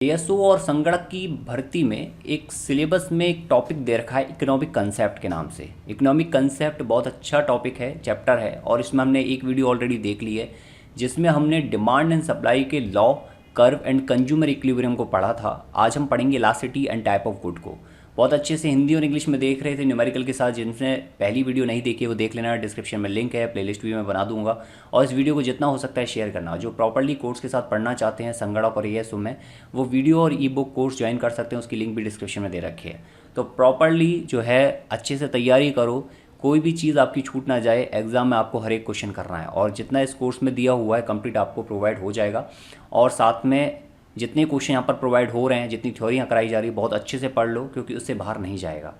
ASO और संगणक की भर्ती में एक सिलेबस में एक टॉपिक दे रखा है इकोनॉमिक कंसेप्ट के नाम से। इकोनॉमिक कंसेप्ट बहुत अच्छा टॉपिक है, चैप्टर है, और इसमें हमने एक वीडियो ऑलरेडी देख ली है जिसमें हमने डिमांड एंड सप्लाई के law, curve and consumer equilibrium को पढ़ा था। आज हम पढ़ेंगे elasticity and type of good को। बहुत अच्छे से हिंदी और इंग्लिश में देख रहे थे न्यूमेरिकल के साथ। जिनने पहली वीडियो नहीं देखी वो देख लेना, डिस्क्रिप्शन में लिंक है, प्लेलिस्ट भी मैं बना दूंगा। और इस वीडियो को जितना हो सकता है शेयर करना। जो प्रॉपर्ली कोर्स के साथ पढ़ना चाहते हैं संगणक और एएसओ में, वो वीडियो और ई बुक कोर्स ज्वाइन कर सकते हैं, उसकी लिंक भी डिस्क्रिप्शन में दे रखी है। तो प्रॉपर्ली जो है अच्छे से तैयारी करो, कोई भी चीज़ आपकी छूट ना जाए। एग्जाम में आपको हर एक क्वेश्चन करना है और जितना इस कोर्स में दिया हुआ है कंप्लीट आपको प्रोवाइड हो जाएगा। और साथ में जितने क्वेश्चन यहाँ पर प्रोवाइड हो रहे हैं, जितनी थ्योरी कराई जा रही है, बहुत अच्छे से पढ़ लो क्योंकि उससे बाहर नहीं जाएगा।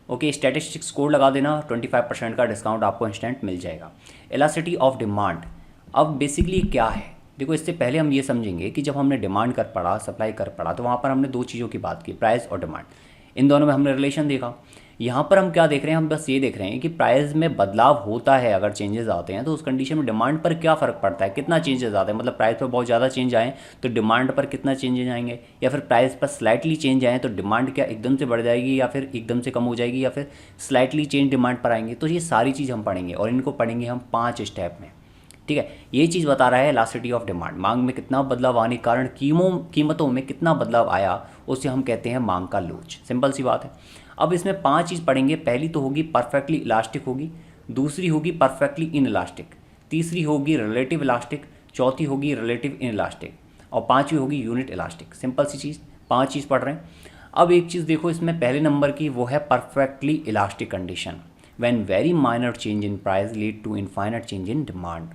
ओके, स्टैटिस्टिक्स कोड लगा देना, 25% का डिस्काउंट आपको इंस्टेंट मिल जाएगा। इलास्टिसिटी ऑफ डिमांड अब बेसिकली क्या है, देखो इससे पहले हम ये समझेंगे कि जब हमने डिमांड कर पढ़ा, सप्लाई कर पढ़ा, तो वहाँ पर हमने दो चीज़ों की बात की, प्राइस और डिमांड। इन दोनों में हमने रिलेशन देखा। यहाँ पर हम क्या देख रहे हैं, हम बस ये देख रहे हैं कि प्राइस में बदलाव होता है। अगर चेंजेस आते हैं तो उस कंडीशन में डिमांड पर क्या फ़र्क पड़ता है, कितना चेंजेस आते हैं। मतलब प्राइस पर बहुत ज़्यादा चेंज आए तो डिमांड पर कितना चेंजेस आएंगे, या फिर प्राइस पर स्लाइटली चेंज आए तो डिमांड क्या एकदम से बढ़ जाएगी या फिर एकदम से कम हो जाएगी, या फिर स्लाइटली चेंज डिमांड पर आएंगे। तो ये सारी चीज़ हम पढ़ेंगे और इनको पढ़ेंगे हम 5 स्टेप में। ठीक है, ये चीज़ बता रहा है इलास्टिसिटी ऑफ डिमांड। मांग में कितना बदलाव आने के कारण कीमतों में कितना बदलाव आया, उसे हम कहते हैं मांग का लोच। सिंपल सी बात है। अब इसमें 5 चीज़ पढ़ेंगे। पहली तो होगी परफेक्टली इलास्टिक होगी, दूसरी होगी परफेक्टली इन इलास्टिक, तीसरी होगी रिलेटिव इलास्टिक, चौथी होगी रिलेटिव इन इलास्टिक, और पांचवी होगी यूनिट इलास्टिक। सिंपल सी चीज़, 5 चीज़ पढ़ रहे हैं। अब एक चीज़ देखो इसमें पहले नंबर की, वो है perfectly elastic condition, when very minor change in price lead to infinite change in demand.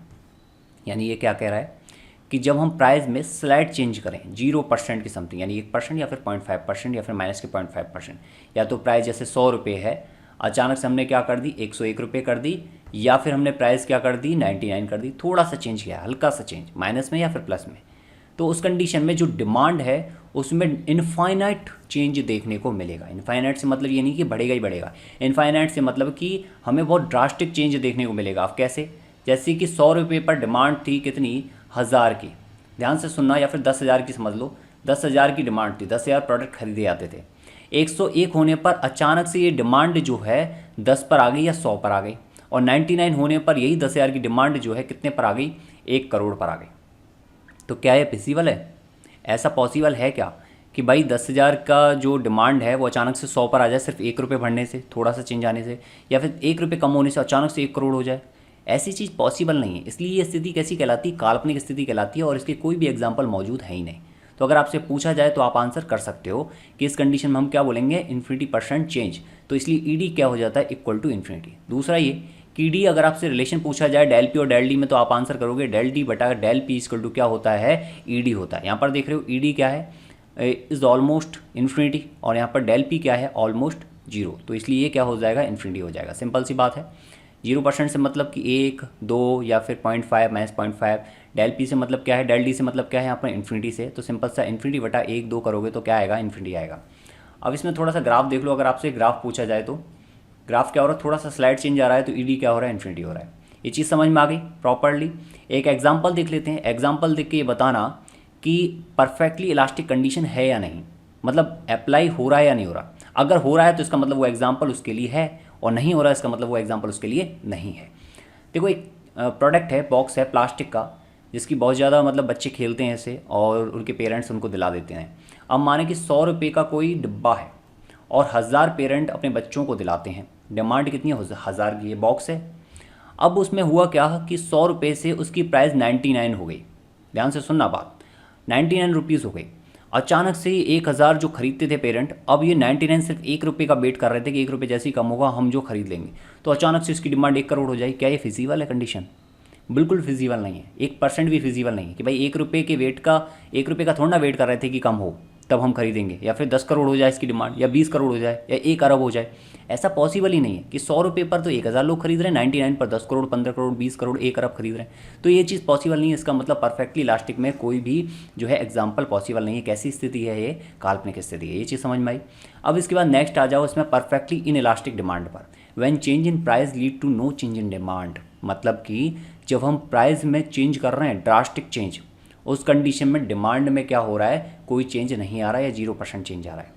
यानी ये क्या कह रहा है कि जब हम प्राइस में स्लाइड चेंज करें 0% की समथिंग, यानी 1% या फिर 0.5% या फिर माइनस के 0.5%, या तो प्राइस जैसे 100 रुपये है, अचानक से हमने क्या कर दी 101 रुपये कर दी, या फिर हमने प्राइस क्या कर दी 99 कर दी। थोड़ा सा चेंज किया, हल्का सा चेंज, माइनस में या फिर प्लस में। तो उस कंडीशन में जो डिमांड है उसमें इनफाइनाइट चेंज देखने को मिलेगा। इनफाइनाइट से मतलब ये नहीं कि बढ़ेगा ही बढ़ेगा, इनफाइनाइट से मतलब कि हमें बहुत ड्रास्टिक चेंज देखने को मिलेगा। अब कैसे, जैसे कि 100 रुपये पर डिमांड थी कितनी, 1000 की, ध्यान से सुनना, या फिर 10,000 की समझ लो। 10,000 की डिमांड थी, 10,000 प्रोडक्ट खरीदे जाते थे। 101 होने पर अचानक से ये डिमांड जो है 10 पर आ गई या 100 पर आ गई, और 99 होने पर यही 10,000 की डिमांड जो है कितने पर आ गई, 1 करोड़ पर आ गई। तो क्या ये पॉसिबल है? ऐसा पॉसिबल है क्या कि भाई 10,000 का जो डिमांड है वो अचानक से 100 पर आ जाए सिर्फ 1 रुपये बढ़ने से, थोड़ा सा चेंज आने से, या फिर 1 रुपये कम होने से अचानक से 1 करोड़ हो जाए? ऐसी चीज़ पॉसिबल नहीं है। इसलिए ये स्थिति कैसी कहलाती है, काल्पनिक स्थिति कहलाती है, और इसके कोई भी एग्जाम्पल मौजूद है ही नहीं। तो अगर आपसे पूछा जाए तो आप आंसर कर सकते हो कि इस कंडीशन में हम क्या बोलेंगे, इन्फिनिटी% चेंज। तो इसलिए ईडी क्या हो जाता है, इक्वल टू इन्फिनिटी। दूसरा ये कि डी अगर आपसे रिलेशन पूछा जाए डेल पी और डेल डी में, तो आप आंसर करोगे डेल डी बटा डेल पी इक्वल टू क्या होता है, ईडी होता है। यहाँ पर देख रहे हो ईडी क्या है, इज ऑलमोस्ट इन्फिनिटी, और यहाँ पर डेल पी क्या है, ऑलमोस्ट 0। तो इसलिए ये क्या हो जाएगा, इन्फिनिटी हो जाएगा। सिंपल सी बात है। 0% से मतलब कि 1, 2 या फिर 0.5 माइनस 0.5। डेल पी से मतलब क्या है, डेल डी से मतलब क्या है यहाँ पर इन्फिनिटी से। तो सिंपल सा इन्फिनिटी बटा 1, 2 करोगे तो क्या आएगा, इन्फिनिटी आएगा। अब इसमें थोड़ा सा ग्राफ देख लो। अगर आपसे ग्राफ पूछा जाए तो ग्राफ क्या हो रहा है, थोड़ा सा स्लाइड चेंज आ रहा है, तो ईडी क्या हो रहा है, इन्फिनिटी हो रहा है। ये चीज़ समझ में आ गई प्रॉपरली। एक एग्जाम्पल देख लेते हैं। एग्जाम्पल देख के ये बताना कि परफेक्टली इलास्टिक कंडीशन है या नहीं, मतलब अप्लाई हो रहा है या नहीं हो रहा। अगर हो रहा है तो इसका मतलब वो एग्जाम्पल उसके लिए है, और नहीं हो रहा है इसका मतलब वो एग्जाम्पल उसके लिए नहीं है। देखो एक प्रोडक्ट है, बॉक्स है प्लास्टिक का, जिसकी बहुत ज़्यादा मतलब बच्चे खेलते हैं इसे, और उनके पेरेंट्स उनको दिला देते हैं। अब माने कि 100 रुपये का कोई डिब्बा है और 1000 पेरेंट अपने बच्चों को दिलाते हैं। डिमांड कितनी है, 1000 की ये बॉक्स है। अब उसमें हुआ क्या कि 100 रुपये से उसकी प्राइस 99 हो गई। ध्यान से सुनना बात, 99 रुपीज़ हो गई। अचानक से 1000 जो खरीदते थे पेरेंट, अब ये 99 सिर्फ 1 रुपये का वेट कर रहे थे कि 1 रुपये जैसे ही कम होगा हम जो खरीद लेंगे। तो अचानक से इसकी डिमांड 1 करोड़ हो जाएगी। क्या ये फिजिबल है कंडीशन? बिल्कुल फिजिबल नहीं है, 1% भी फिजिबल नहीं है। कि भाई 1 रुपये के वेट का, 1 रुपये का थोड़ा ना वेट कर रहे थे कि कम हो तब हम खरीदेंगे, या फिर 10 करोड़ हो जाए इसकी डिमांड, या 20 करोड़ हो जाए, या 1 अरब हो जाए। ऐसा पॉसिबल ही नहीं है कि 100 रुपये पर तो 1000 लोग खरीद रहे हैं, 99 पर 10 करोड़, 15 करोड़, 20 करोड़, 1 अरब खरीद रहे हैं। तो ये चीज़ पॉसिबल नहीं है। इसका मतलब परफेक्टली इलास्टिक में कोई भी जो है एग्जाम्पल पॉसिबल नहीं है। कैसी स्थिति है, ये काल्पनिक स्थिति है। ये चीज़ समझ में आई। अब इसके बाद नेक्स्ट आ जाओ इसमें परफेक्टली इन इलास्टिक डिमांड पर। When change in price lead to no change in demand, मतलब कि जब हम प्राइस में चेंज कर रहे हैं ड्रास्टिक चेंज, उस कंडीशन में डिमांड में क्या हो रहा है, कोई चेंज नहीं आ रहा है या 0% चेंज आ रहा है।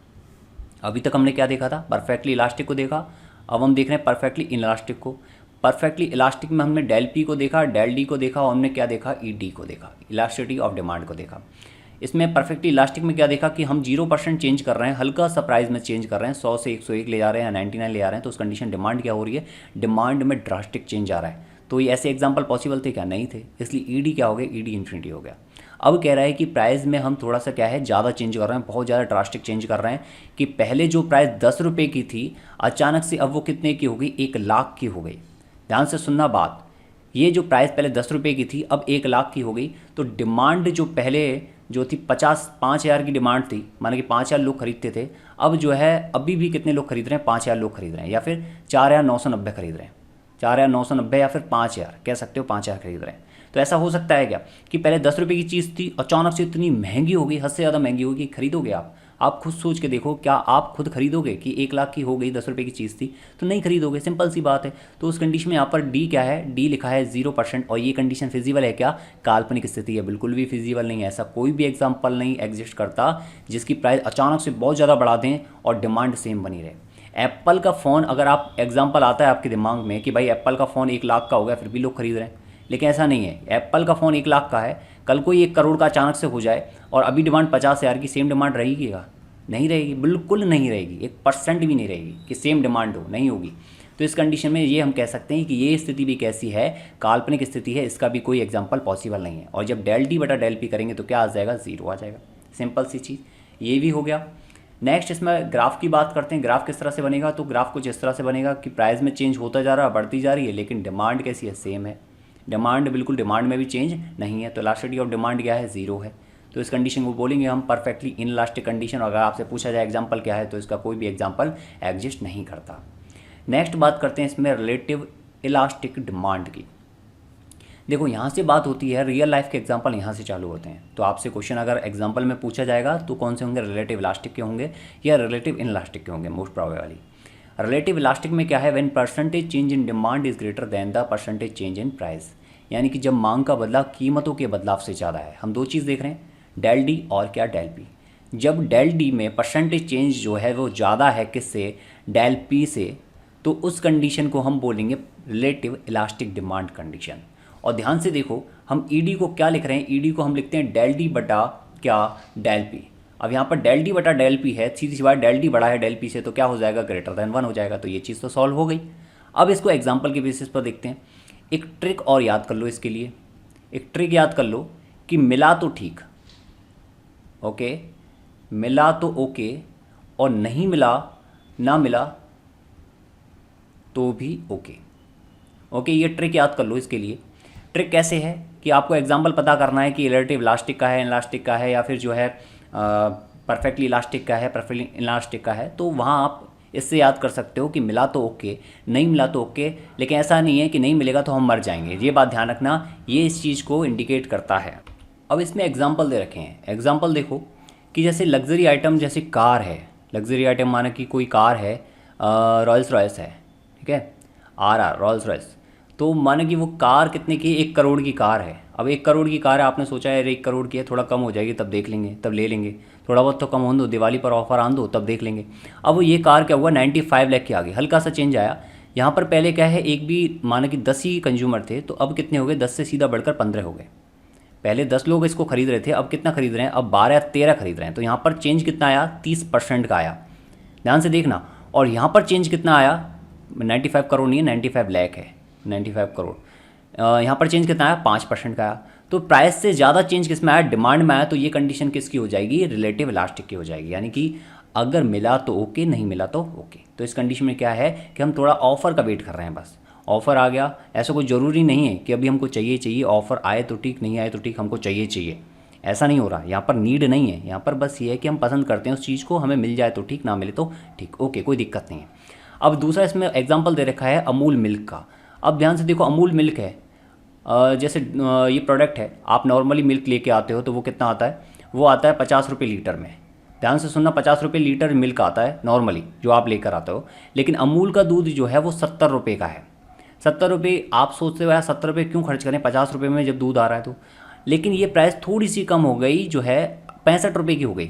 अभी तक हमने क्या देखा था, परफेक्टली इलास्टिक को देखा, अब हम देख रहे हैं परफेक्टली इलास्टिक को। परफेक्टली इलास्टिक में हमने डेल पी को देखा, डेल डी को देखा और हमने क्या देखा, ई डी को देखा, इलास्टिसिटी ऑफ डिमांड को देखा। इसमें परफेक्टली इलास्टिक में क्या देखा कि हम 0% चेंज कर रहे हैं, हल्का सा प्राइस में चेंज कर रहे हैं, 100 से 101 ले जा रहे हैं या 99 ले जा रहे हैं, तो उस कंडीशन डिमांड क्या हो रही है, डिमांड में ड्रास्टिक चेंज आ रहा है। तो ये ऐसे एग्जाम्पल पॉसिबल थे क्या, नहीं थे, इसलिए ई डी क्या हो गया, ई डी इन्फिनिटी हो गया। अब कह रहा है कि प्राइस में हम थोड़ा सा क्या है, ज़्यादा चेंज कर रहे हैं, बहुत ज़्यादा ड्रास्टिक चेंज कर रहे हैं कि पहले जो प्राइस 10 रुपये की थी अचानक से अब वो कितने की हो गई, 1 लाख की हो गई। ध्यान से सुनना बात, ये जो प्राइस पहले 10 रुपये की थी अब 1 लाख की हो गई। तो डिमांड जो पहले जो थी 5,000 की डिमांड थी, माना कि 5,000 लोग खरीदते थे, अब जो है अभी भी कितने लोग खरीद रहे हैं, 5,000 लोग खरीद रहे हैं, या फिर 4,990 खरीद रहे हैं, 4,990 या फिर 5,000 कह सकते हो, 5,000 खरीद रहे हैं। तो ऐसा हो सकता है क्या कि पहले 10 रुपये की चीज़ थी, अचानक से इतनी महंगी हो गई, हद से ज़्यादा महंगी होगी, खरीदोगे आप खुद सोच के देखो, क्या आप खुद खरीदोगे कि 1 लाख की हो गई, 10 रुपये की चीज़ थी, तो नहीं खरीदोगे, सिंपल सी बात है। तो उस कंडीशन में यहाँ पर डी क्या है, डी लिखा है 0%, और ये कंडीशन फिजिबल है क्या, काल्पनिक स्थिति है, बिल्कुल भी फिजिबल नहीं है। ऐसा कोई भी एग्जाम्पल नहीं एग्जिस्ट करता जिसकी प्राइस अचानक से बहुत ज़्यादा बढ़ा दें और डिमांड सेम बनी रहे। एप्पल का फ़ोन, अगर आप एग्जाम्पल आता है आपके दिमाग में कि भाई एप्पल का फ़ोन 1 लाख का हो गया, फिर भी लोग खरीद रहे हैं, लेकिन ऐसा नहीं है। एप्पल का फ़ोन 1 लाख का है, कल को 1 करोड़ का अचानक से हो जाए और अभी डिमांड 50,000 की, सेम डिमांड रहेगी क्या, नहीं रहेगी, बिल्कुल नहीं रहेगी, 1% भी नहीं रहेगी कि सेम डिमांड हो, नहीं होगी। तो इस कंडीशन में ये हम कह सकते हैं कि ये स्थिति भी कैसी है, काल्पनिक स्थिति है, इसका भी कोई एग्जाम्पल पॉसिबल नहीं है। और जब डेल डी बटा डेल पी करेंगे तो क्या आ जाएगा, 0 आ जाएगा, सिंपल सी चीज़, ये भी हो गया। नेक्स्ट इसमें ग्राफ की बात करते हैं। ग्राफ किस तरह से बनेगा, तो ग्राफ कुछ इस तरह से बनेगा कि प्राइस में चेंज होता जा रहा है, बढ़ती जा रही है, लेकिन डिमांड कैसी है, सेम है। डिमांड बिल्कुल, डिमांड में भी चेंज नहीं है, तो इलास्टिसिटी ऑफ डिमांड क्या है, 0 है। तो इस कंडीशन को बोलेंगे हम परफेक्टली इनइलास्टिक कंडीशन। अगर आपसे पूछा जाए एग्जांपल क्या है, तो इसका कोई भी एग्जांपल एग्जिस्ट नहीं करता। नेक्स्ट बात करते हैं इसमें रिलेटिव इलास्टिक डिमांड की। देखो यहाँ से बात होती है, रियल लाइफ के एग्जांपल यहाँ से चालू होते हैं। तो आपसे क्वेश्चन अगर एग्जांपल में पूछा जाएगा तो कौन से होंगे, रिलेटिव इलास्टिक के होंगे या रिलेटिव इनइलास्टिक के होंगे, मोस्ट प्रोबेबली। रिलेटिव इलास्टिक में क्या है, when percentage change in demand is greater than the percentage change in price, यानी कि जब मांग का बदलाव कीमतों के बदलाव से ज़्यादा है। हम दो चीज़ देख रहे हैं, डेल डी और क्या, डेल पी। जब डेल डी में परसेंटेज चेंज जो है वो ज़्यादा है किससे, डेल पी से, तो उस कंडीशन को हम बोलेंगे रिलेटिव इलास्टिक डिमांड कंडीशन। और ध्यान से देखो, हम ई डी को क्या लिख रहे हैं, ई डी को हम लिखते हैं डेल डी बटा क्या, डेल पी। अब यहाँ पर डेल डी बटा डेल पी है, सीधी सी बात, डेल डी बड़ा है डेल पी से, तो क्या हो जाएगा, ग्रेटर देन 1 हो जाएगा। तो ये चीज़ तो सॉल्व हो गई। अब इसको एग्जाम्पल के बेसिस पर देखते हैं। एक ट्रिक और याद कर लो इसके लिए, एक ट्रिक याद कर लो कि मिला तो ठीक, ओके, मिला तो ओके, और नहीं मिला, ना मिला तो भी ओके। ओके, ये ट्रिक याद कर लो। इसके लिए ट्रिक कैसे है कि आपको एग्जांपल पता करना है कि रिलेटिव इलास्टिक का है, इलास्टिक का है, या फिर जो है परफेक्टली इलास्टिक का है, परफेक्टली इलास्टिक का है। तो वहाँ आप इससे याद कर सकते हो कि मिला तो ओके, नहीं मिला तो ओके, लेकिन ऐसा नहीं है कि नहीं मिलेगा तो हम मर जाएंगे। ये बात ध्यान रखना, ये इस चीज़ को इंडिकेट करता है। अब इसमें एग्जाम्पल दे रखे हैं। एग्जाम्पल देखो कि जैसे लग्जरी आइटम, जैसे कार है, लग्जरी आइटम माना कि कोई कार है, रॉयल्स रॉयस है, ठीक है, RR रॉयल्स रॉयस। तो माना कि वो कार कितने की, 1 करोड़ की कार है। अब 1 करोड़ की कार है, आपने सोचा है 1 करोड़ की है, थोड़ा कम हो जाएगी तब देख लेंगे, तब ले लेंगे, थोड़ा बहुत तो कम हो दो, दिवाली पर ऑफर आन दो तब देख लेंगे। अब वो ये कार क्या हुआ, 95 लाख की आ गई, हल्का सा चेंज आया। यहाँ पर पहले क्या है, एक भी माना कि 10 ही कंज्यूमर थे, तो अब कितने हो गए, 10 से सीधा बढ़कर 15 हो गए। पहले 10 लोग इसको खरीद रहे थे, अब कितना खरीद रहे हैं, अब 12 या 13 खरीद रहे हैं। तो यहाँ पर चेंज कितना आया, 30% का आया, ध्यान से देखना। और यहाँ पर चेंज कितना आया, 95 करोड़ नहीं है, 95 लाख है, 95 करोड़। यहाँ पर चेंज कितना आया, 5% का आया। तो प्राइस से ज़्यादा चेंज किस में आया, डिमांड में आया। तो ये कंडीशन किसकी हो जाएगी, रिलेटिव इलास्टिक की हो जाएगी, यानी कि अगर मिला तो ओके, नहीं मिला तो ओके। तो इस कंडीशन में क्या है कि हम थोड़ा ऑफर का वेट कर रहे हैं, बस ऑफर आ गया, ऐसा कोई ज़रूरी नहीं है कि अभी हमको चाहिए, ऑफर आए तो ठीक, नहीं आए तो ठीक, हमको चाहिए, ऐसा नहीं हो रहा। यहाँ पर नीड नहीं है, यहाँ पर बस ये है कि हम पसंद करते हैं उस चीज़ को, हमें मिल जाए तो ठीक, ना मिले तो ठीक, ओके, कोई दिक्कत नहीं है। अब दूसरा इसमें एग्जाम्पल दे रखा है अमूल मिल्क का। अब ध्यान से देखो, अमूल मिल्क है, जैसे ये प्रोडक्ट है, आप नॉर्मली मिल्क लेके आते हो तो वो कितना आता है, वो आता है 50 रुपये लीटर में। ध्यान से सुनना, 50 रुपये लीटर मिल्क आता है नॉर्मली जो आप लेकर आते हो, लेकिन अमूल का दूध जो है वो 70 रुपये का है। 70 रुपये, आप सोचते हो यार 70 रुपये क्यों खर्च करें 50 रुपये में जब दूध आ रहा है। तो लेकिन ये प्राइस थोड़ी सी कम हो गई, जो है 65 रुपये की हो गई।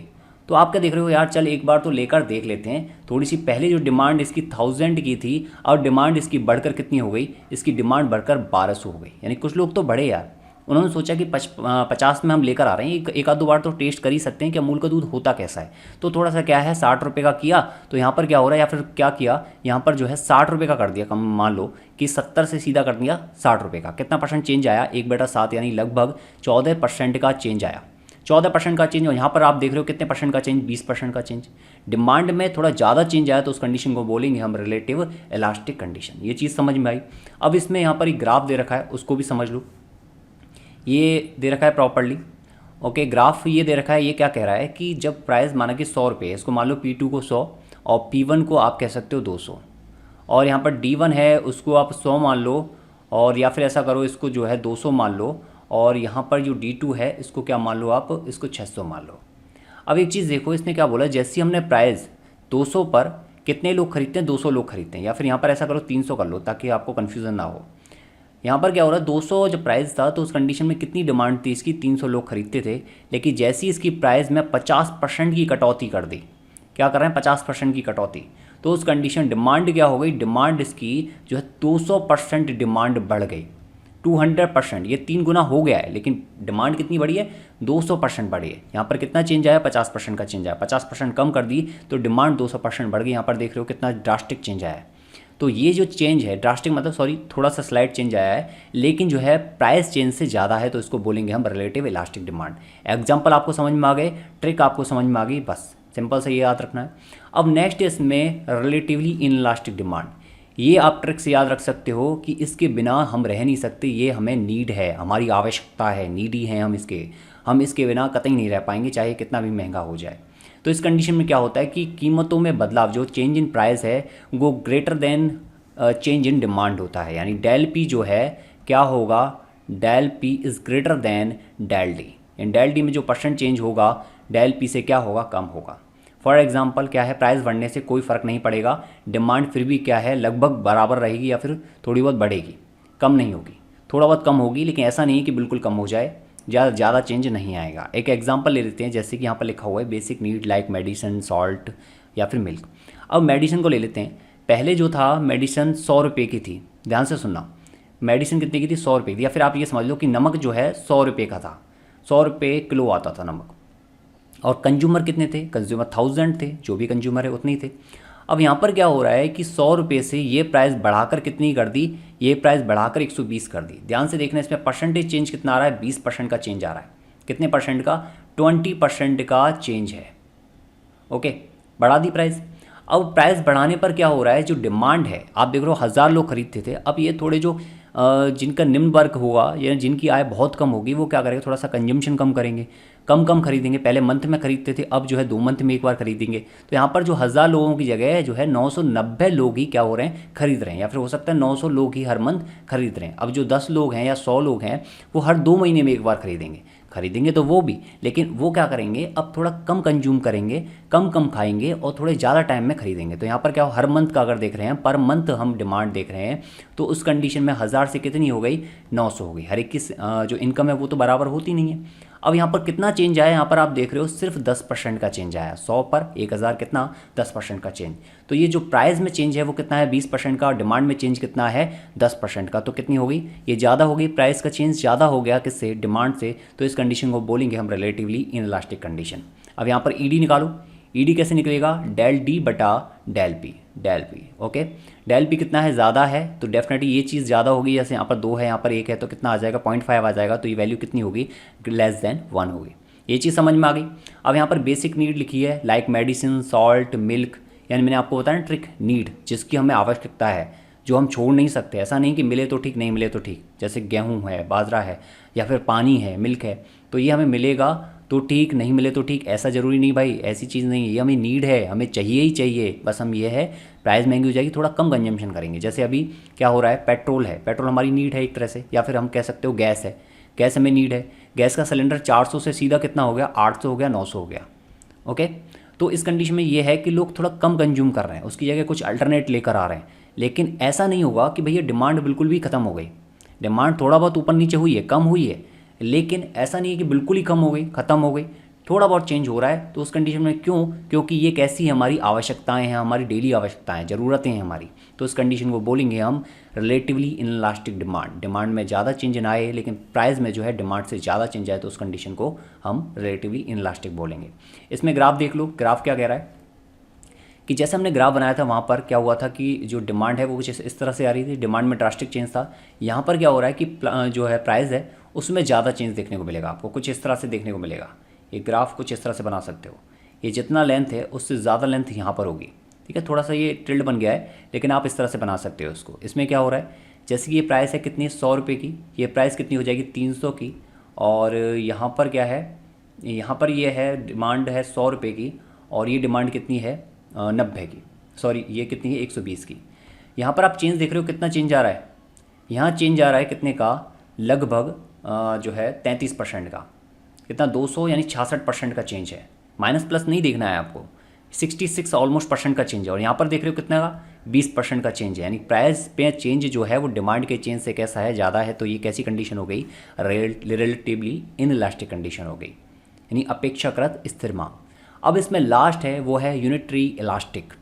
तो आप क्या देख रहे हो यार, चल एक बार तो लेकर देख लेते हैं। थोड़ी सी पहले जो डिमांड इसकी 1000 की थी, और डिमांड इसकी बढ़कर कितनी हो गई, इसकी डिमांड बढ़कर 1200 हो गई। यानी कुछ लोग तो बढ़े यार, उन्होंने सोचा कि 50 में हम लेकर आ रहे हैं, एक आध दो बार तो टेस्ट कर ही सकते हैं कि अमूल का दूध होता कैसा है। तो थोड़ा सा क्या है, 60 रुपये का किया, तो यहाँ पर क्या हो रहा है, या फिर क्या किया यहाँ पर, जो है 60 रुपये का कर दिया कम। मान लो कि 70 से सीधा कर दिया 60 रुपये का। कितना परसेंट चेंज आया, 1/7, यानी लगभग 14% का चेंज आया। 14% का चेंज। और यहाँ पर आप देख रहे हो कितने परसेंट का चेंज, 20% का चेंज। डिमांड में थोड़ा ज़्यादा चेंज आया तो उस कंडीशन को बोलेंगे हम रिलेटिव इलास्टिक कंडीशन। ये चीज़ समझ में आई। अब इसमें यहाँ पर एक ग्राफ दे रखा है, उसको भी समझ लो। ये दे रखा है प्रॉपर्ली, ओके। ग्राफ ये दे रखा है, ये क्या कह रहा है कि जब प्राइस माना कि 100 रुपये है, इसको मान लो P2 को 100 और P1 को आप कह सकते हो 200, और यहाँ पर D1 है उसको आप 100 मान लो, और या फिर ऐसा करो इसको जो है 200 मान लो, और यहाँ पर जो D2 है इसको क्या मान लो आप, इसको 600 मान लो। अब एक चीज़ देखो, इसने क्या बोला, जैसे हमने प्राइस 200 पर कितने लोग खरीदते हैं, 200 लोग खरीदते हैं, या फिर यहाँ पर ऐसा करो 300 कर लो ताकि आपको कन्फ्यूज़न ना हो। यहाँ पर क्या हो रहा है, 200 जब प्राइस था तो उस कंडीशन में कितनी डिमांड थी इसकी, 300 लोग खरीदते थे। लेकिन जैसे ही इसकी प्राइस में 50% की कटौती कर दी, क्या कर रहे हैं, 50% की कटौती, तो उस कंडीशन डिमांड क्या हो गई, डिमांड इसकी जो है 200% डिमांड बढ़ गई, 200%। ये 3 गुना हो गया है, लेकिन डिमांड कितनी बढ़ी है, 200% बढ़ी है। यहाँ पर कितना चेंज आया, 50% का चेंज आया। 50% कम कर दी तो डिमांड 200% बढ़ गई। यहाँ पर देख रहे हो कितना ड्रास्टिक चेंज आया है। तो ये जो चेंज है, ड्रास्टिक मतलब सॉरी थोड़ा सा स्लाइड चेंज आया है, लेकिन जो है प्राइस चेंज से ज़्यादा है, तो इसको बोलेंगे हम रिलेटिव इलास्टिक डिमांड। एग्जांपल आपको समझ में आ गए, ट्रिक आपको समझ में आ गई, बस सिंपल से ये याद रखना है। अब नेक्स्ट इसमें रिलेटिवली इनइलास्टिक डिमांड। ये आप ट्रिक से याद रख सकते हो कि इसके बिना हम रह नहीं सकते, ये हमें नीड है, हमारी आवश्यकता है, नीडी हैं हम इसके बिना कतई नहीं रह पाएंगे, चाहे कितना भी महंगा हो जाए। तो इस कंडीशन में क्या होता है कि कीमतों में बदलाव, जो चेंज इन प्राइस है वो greater than change in demand होता है। यानी डेल पी जो है क्या होगा, del P is greater than del D. In del D में जो परसेंट चेंज होगा डेल पी से क्या होगा, कम होगा। फॉर एग्जांपल क्या है, प्राइस बढ़ने से कोई फ़र्क नहीं पड़ेगा, डिमांड फिर भी क्या है लगभग बराबर रहेगी या फिर थोड़ी बहुत बढ़ेगी, कम नहीं होगी, थोड़ा बहुत कम होगी, लेकिन ऐसा नहीं कि बिल्कुल कम हो जाए, ज़्यादा चेंज नहीं आएगा। एक एग्जांपल ले लेते हैं, जैसे कि यहाँ पर लिखा हुआ है basic need like medicine, salt या फिर मिल्क। अब मेडिसिन को ले लेते हैं। पहले जो था मेडिसिन 100 रुपये की थी, ध्यान से सुनना, मेडिसिन कितने की थी, 100 रुपये की थी। या फिर आप ये समझ लो कि नमक जो है 100 रुपये का था, 100 रुपये किलो आता था नमक। और कंज्यूमर कितने थे, कंज्यूमर 1000 थे, जो भी कंज्यूमर है उतने ही थे। अब यहाँ पर क्या हो रहा है कि 100 रुपये से ये प्राइस बढ़ाकर कितनी कर दी, ये प्राइस बढ़ाकर 120 कर दी। ध्यान से देखना, इसमें परसेंटेज चेंज कितना आ रहा है, 20% का चेंज आ रहा है। कितने परसेंट का, 20% का चेंज है, ओके। बढ़ा दी प्राइस। अब प्राइस बढ़ाने पर क्या हो रहा है, जो डिमांड है आप देख रहे हो 1000 लोग खरीदते थे, अब ये थोड़े जो जिनका निम्न वर्ग होगा या जिनकी आय बहुत कम होगी, वो क्या करेंगे, थोड़ा सा कंजम्पशन कम करेंगे, कम खरीदेंगे। पहले मंथ में खरीदते थे, अब जो है 2 मंथ में एक बार खरीदेंगे। तो यहाँ पर जो 1000 लोगों की जगह जो है 990 लोग ही क्या हो रहे हैं, खरीद रहे हैं, या फिर हो सकता है 900 लोग ही हर मंथ खरीद रहे हैं। अब जो 10 लोग हैं या 100 लोग हैं वो हर 2 महीने में एक बार खरीदेंगे तो वो भी, लेकिन वो क्या करेंगे, अब थोड़ा कम कंज्यूम करेंगे, कम खाएंगे और थोड़े ज़्यादा टाइम में खरीदेंगे। तो यहाँ पर क्या हो, हर मंथ का अगर देख रहे हैं, पर मंथ हम डिमांड देख रहे हैं, तो उस कंडीशन में 1000 से कितनी हो गई, 900 हो गई। हर एक की जो इनकम है वो तो बराबर होती नहीं है। अब यहाँ पर कितना चेंज आया, यहाँ पर आप देख रहे हो सिर्फ 10% का चेंज आया, 100 पर 1000 कितना, 10% का चेंज। तो ये जो प्राइस में चेंज है वो कितना है, 20% का, और डिमांड में चेंज कितना है, 10% का। तो कितनी हो गई, ये ज़्यादा हो गई, प्राइस का चेंज ज़्यादा हो गया, किससे, डिमांड से। तो इस कंडीशन को बोलेंगे हम रिलेटिवली इनइलास्टिक कंडीशन। अब यहाँ पर ईडी निकालो, ईडी कैसे निकलेगा, डेल डी बटा del P, okay. Del P कितना है, ज़्यादा है, तो डेफिनेटली ये चीज़ ज़्यादा होगी। जैसे यहाँ पर 2 है, यहाँ पर 1 है, तो कितना आ जाएगा, 0.5 आ जाएगा। तो ये वैल्यू कितनी होगी, लेस देन 1 होगी। ये चीज़ समझ में आ गई। अब यहाँ पर बेसिक नीड लिखी है लाइक मेडिसिन, सॉल्ट, मिल्क, यानी मैंने आपको बताया ना ट्रिक, नीड जिसकी हमें आवश्यकता है, जो हम छोड़ नहीं सकते। ऐसा नहीं कि मिले तो ठीक, नहीं मिले तो ठीक। जैसे गेहूँ है, बाजरा है, या फिर पानी है, मिल्क है, तो ये हमें मिलेगा तो ठीक, नहीं मिले तो ठीक, ऐसा ज़रूरी नहीं भाई, ऐसी चीज़ नहीं है। ये हमें नीड है, हमें चाहिए ही चाहिए। बस हम ये है, प्राइस महंगी हो जाएगी, थोड़ा कम कंजम्पशन करेंगे। जैसे अभी क्या हो रहा है, पेट्रोल है, पेट्रोल हमारी नीड है एक तरह से, या फिर हम कह सकते हो गैस है, गैस हमें नीड है। गैस का सिलेंडर 400 से सीधा कितना हो गया, 800 हो गया, 900 हो गया, ओके। तो इस कंडीशन में ये है कि लोग थोड़ा कम कंज्यूम कर रहे हैं, उसकी जगह कुछ अल्टरनेट लेकर आ रहे हैं। लेकिन ऐसा नहीं होगा कि भैया डिमांड बिल्कुल भी ख़त्म हो गई। डिमांड थोड़ा बहुत ऊपर नीचे हुई है, कम हुई है, लेकिन ऐसा नहीं है कि बिल्कुल ही कम हो गई, ख़त्म हो गई, थोड़ा बहुत चेंज हो रहा है। तो उस कंडीशन में क्यों? क्योंकि ये कैसी हमारी आवश्यकताएं हैं, हमारी डेली आवश्यकताएं, ज़रूरतें हैं हमारी। तो इस कंडीशन को बोलेंगे हम रिलेटिवली इनलास्टिक डिमांड। डिमांड में ज़्यादा चेंज ना आए लेकिन प्राइस में जो है डिमांड से ज़्यादा चेंज आए, तो उस कंडीशन को हम रिलेटिवली इनलास्टिक बोलेंगे। इसमें ग्राफ देख लो, ग्राफ क्या कह रहा है कि जैसे हमने ग्राफ बनाया था वहाँ पर क्या हुआ था कि जो डिमांड है वो कुछ इस तरह से आ रही थी, डिमांड में ड्रास्टिक चेंज था। यहाँ पर क्या हो रहा है कि जो है प्राइस है उसमें ज़्यादा चेंज देखने को मिलेगा, आपको कुछ इस तरह से देखने को मिलेगा। ये ग्राफ कुछ इस तरह से बना सकते हो, ये जितना लेंथ है उससे ज़्यादा लेंथ यहाँ पर होगी, ठीक है। थोड़ा सा ये टिल्ड बन गया है लेकिन आप इस तरह से बना सकते हो इसको। इसमें क्या हो रहा है, जैसे कि ये प्राइस है कितनी, 100 रुपये की, ये प्राइस कितनी हो जाएगी 300 की, और यहाँ पर क्या है, यहाँ पर ये है डिमांड है 100 रुपये की, और ये डिमांड कितनी है 90 की, सॉरी ये कितनी है 120 की। यहाँ पर आप चेंज देख रहे हो, कितना चेंज आ रहा है, यहाँ चेंज आ रहा है कितने का, लगभग जो है 33% का, कितना 200 यानी 66% का चेंज है। माइनस प्लस नहीं देखना है आपको, 66 ऑलमोस्ट परसेंट का चेंज है। और यहाँ पर देख रहे हो कितना का, 20% का चेंज है। यानी प्राइस पे चेंज जो है वो डिमांड के चेंज से कैसा है, ज़्यादा है। तो ये कैसी कंडीशन हो गई, रिलेटिवली इनइलास्टिक कंडीशन हो गई, यानी अपेक्षाकृत स्थिर मांग। अब इसमें लास्ट है वो है यूनिटरी इलास्टिक।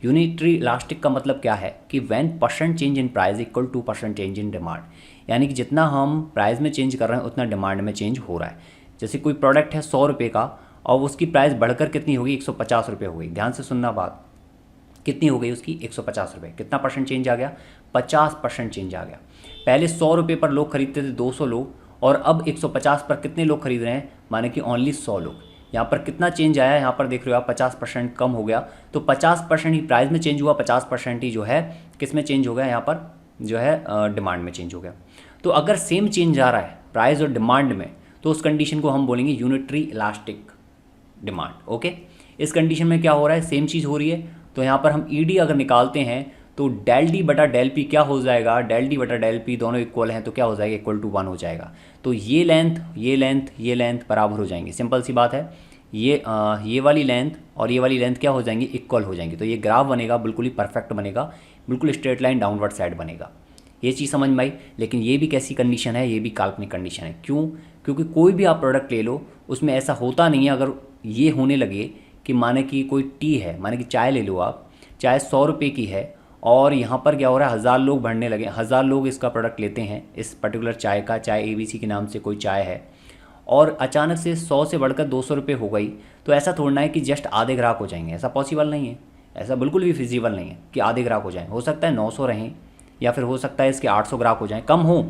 यूनिटरी इलास्टिक का मतलब क्या है कि when percent change in price equal two percent change in demand, यानी कि जितना हम प्राइस में चेंज कर रहे हैं उतना डिमांड में चेंज हो रहा है। जैसे कोई प्रोडक्ट है 100 रुपये का और उसकी प्राइस बढ़कर कितनी होगी, 150 रुपये हो गई। ध्यान से सुनना बात, कितनी हो गई उसकी 150 रुपये, कितना परसेंट चेंज आ गया, 50% चेंज आ गया। पहले 100 रुपये पर लोग खरीदते थे 200 लोग, और अब 150 पर कितने लोग खरीद रहे हैं, माने कि ओनली 100 लोग। यहाँ पर कितना चेंज आया, यहाँ पर देख रहे हो आप 50% कम हो गया। तो 50% ही प्राइस में चेंज हुआ, 50% ही जो है किस में चेंज हो गया, यहाँ पर जो है डिमांड में चेंज हो गया। तो अगर सेम चेंज आ रहा है प्राइस और डिमांड में, तो उस कंडीशन को हम बोलेंगे यूनिटरी इलास्टिक डिमांड। ओके, इस कंडीशन में क्या हो रहा है, सेम चीज़ हो रही है। तो यहाँ पर हम ईडी अगर निकालते हैं तो डेल डी बटा डेल पी क्या हो जाएगा, डेल डी बटा डेल पी दोनों इक्वल हैं तो क्या हो जाएगा, इक्वल टू 1 हो जाएगा। तो ये लेंथ ये लेंथ ये लेंथ बराबर हो जाएंगी, सिंपल सी बात है। ये वाली लेंथ और ये वाली लेंथ क्या हो जाएंगी, इक्वल हो जाएंगी। तो ये ग्राफ बनेगा बिल्कुल ही परफेक्ट बनेगा, बिल्कुल स्ट्रेट लाइन डाउनवर्ड साइड बनेगा। ये चीज़ समझ में आई। लेकिन ये भी कैसी कंडीशन है, ये भी काल्पनिक कंडीशन है। क्यों? क्योंकि कोई भी आप प्रोडक्ट ले लो उसमें ऐसा होता नहीं है। अगर ये होने लगे कि माने कि कोई टी है, माने कि चाय ले लो आप, चाय 100 रुपये की है और यहाँ पर क्या हो रहा है, 1000 लोग भरने लगे, 1000 लोग इसका प्रोडक्ट लेते हैं, इस पर्टिकुलर चाय का, चाय ABC के नाम से कोई चाय है, और अचानक से 100 से बढ़कर 200 रुपये हो गई। तो ऐसा थोड़ना है कि जस्ट आधे ग्राहक हो जाएंगे, ऐसा पॉसिबल नहीं है, ऐसा बिल्कुल भी फिजिबल नहीं है कि आधे ग्राहक हो जाएं। हो सकता है 900 रहें या फिर हो सकता है इसके 800 ग्राहक हो जाएं, कम हो,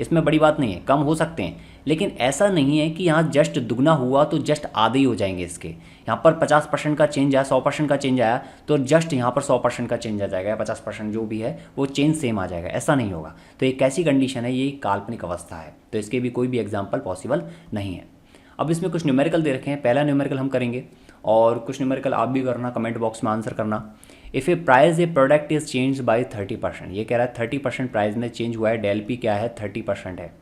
इसमें बड़ी बात नहीं है, कम हो सकते हैं। लेकिन ऐसा नहीं है कि यहाँ जस्ट दुगना हुआ तो जस्ट आधे ही हो जाएंगे इसके। यहाँ पर 50% का चेंज आया, 100% का चेंज आया तो जस्ट यहाँ पर 100% का चेंज आ जाएगा, 50% जो भी है वो चेंज सेम आ जाएगा, ऐसा नहीं होगा। तो ये कैसी कंडीशन है, ये काल्पनिक अवस्था है, तो इसके भी कोई भी एग्जाम्पल पॉसिबल नहीं है। अब इसमें कुछ न्यूमेरिकल दे रखे हैं, पहला न्यूमेरिकल हम करेंगे और कुछ न्यूमेरिकल आप भी करना, कमेंट बॉक्स में आंसर करना। If A price A product is change bye 30%, ये कह रहा है 30% प्राइस में चेंज हुआ है, डेल पी क्या है 30% है।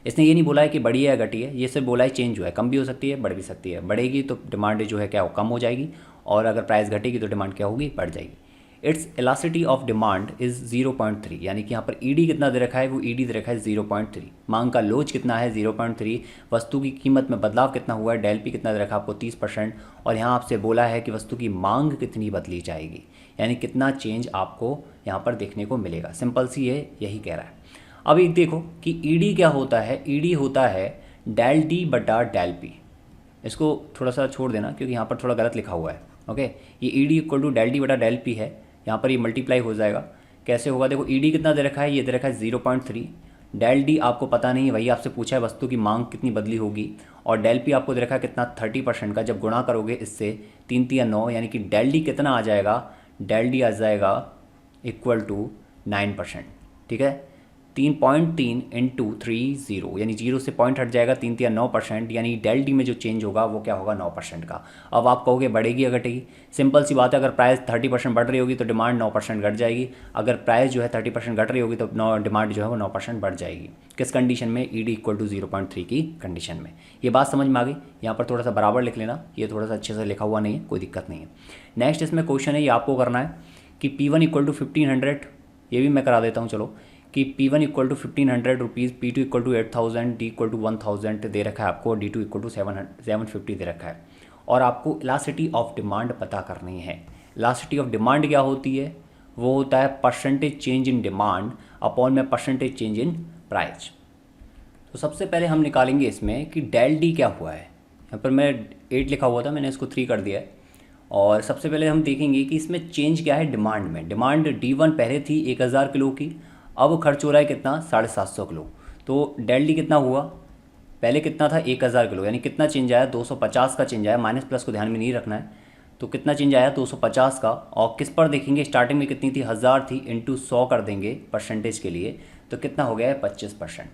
इसने ये नहीं बोला है कि बढ़ी है या घटी है, ये सिर्फ बोला है चेंज हुआ है, कम भी हो सकती है बढ़ भी सकती है। बढ़ेगी तो डिमांड जो है क्या हो, कम हो जाएगी, और अगर प्राइस घटेगी तो डिमांड क्या होगी, बढ़ जाएगी। It's elasticity of demand is 0.3, यानी कि यहाँ पर ईडी कितना दे रखा है, वो ईडी दे रखा है 0.3। मांग का लोच कितना है 0.3। वस्तु की कीमत में बदलाव कितना हुआ है, डेल पी कितना दे रखा है आपको 30%। और यहाँ आपसे बोला है कि वस्तु की मांग कितनी बदली जाएगी, यानी कितना चेंज आपको यहाँ पर देखने को मिलेगा। सिंपल सी है, यही कह रहा है। अब एक देखो कि ईडी क्या होता है, ईडी होता है डेल डी बटा डेल पी। इसको थोड़ा सा छोड़ देना क्योंकि यहाँ पर थोड़ा गलत लिखा हुआ है। ओके, ये ED equal to del D बटा डेल पी है, यहाँ पर ये मल्टीप्लाई हो जाएगा। कैसे होगा, देखो ईडी कितना दे रखा है, ये दे रखा है 0.3। डेल डी आपको पता नहीं है, वही आपसे पूछा है वस्तु की मांग कितनी बदली होगी, और डेल पी आपको दे रखा है कितना 30% का। जब गुणा करोगे इससे 3 3 9, यानी कि डेल डी कितना आ जाएगा, डेल डी आ जाएगा इक्वल टू 9%। ठीक है, 3.3 इंटू 30, यानी 0 से पॉइंट हट जाएगा, 3 3 9%, यानी डेल डी में जो चेंज होगा वो क्या होगा, 9% का। अब आप कहोगे बढ़ेगी या घटेगी, सिंपल सी बात है, अगर प्राइस 30% बढ़ रही होगी तो डिमांड 9% घट जाएगी, अगर प्राइस जो है 30% घट रही होगी तो डिमांड जो है वो 9% बढ़ जाएगी। किस कंडीशन में, ईडी इक्वल टू 0.3 की कंडीशन में। ये बात समझ में आ गई। यहाँ पर थोड़ा सा बराबर लिख लेना, ये थोड़ा सा अच्छे से लिखा हुआ नहीं है, कोई दिक्कत नहीं है। नेक्स्ट इसमें क्वेश्चन है, ये आपको करना है कि P1 इक्वल टू 1500, ये भी मैं करा देता हूँ चलो, कि P1 equal to 1500 rupees, P2 equal to 8000, D equal to 1000 दे रखा है आपको, D2 इक्वल टू 750 दे रखा है। और आपको इलास्टिसिटी ऑफ डिमांड पता करनी है। इलास्टिसिटी ऑफ डिमांड क्या होती है? वो होता है percentage change in demand upon में परसेंटेज चेंज इन प्राइस। तो सबसे पहले हम निकालेंगे इसमें कि डेल डी क्या हुआ है। यहाँ पर मैं 8 लिखा हुआ था, मैंने इसको 3 कर दिया है। और सबसे पहले हम देखेंगे कि इसमें चेंज क्या है डिमांड में। डिमांड D1 पहले थी 1000 किलो की, अब खर्च हो रहा है कितना, 750 किलो। तो डेल डी कितना हुआ, पहले कितना था 1000 किलो, यानी कितना चेंज आया, 250 का चेंज आया। माइनस प्लस को ध्यान में नहीं रखना है। तो कितना चेंज आया, 250 का। और किस पर देखेंगे, स्टार्टिंग में कितनी थी, 1000 थी, इंटू 100 कर देंगे परसेंटेज के लिए, तो कितना हो गया है, 25%।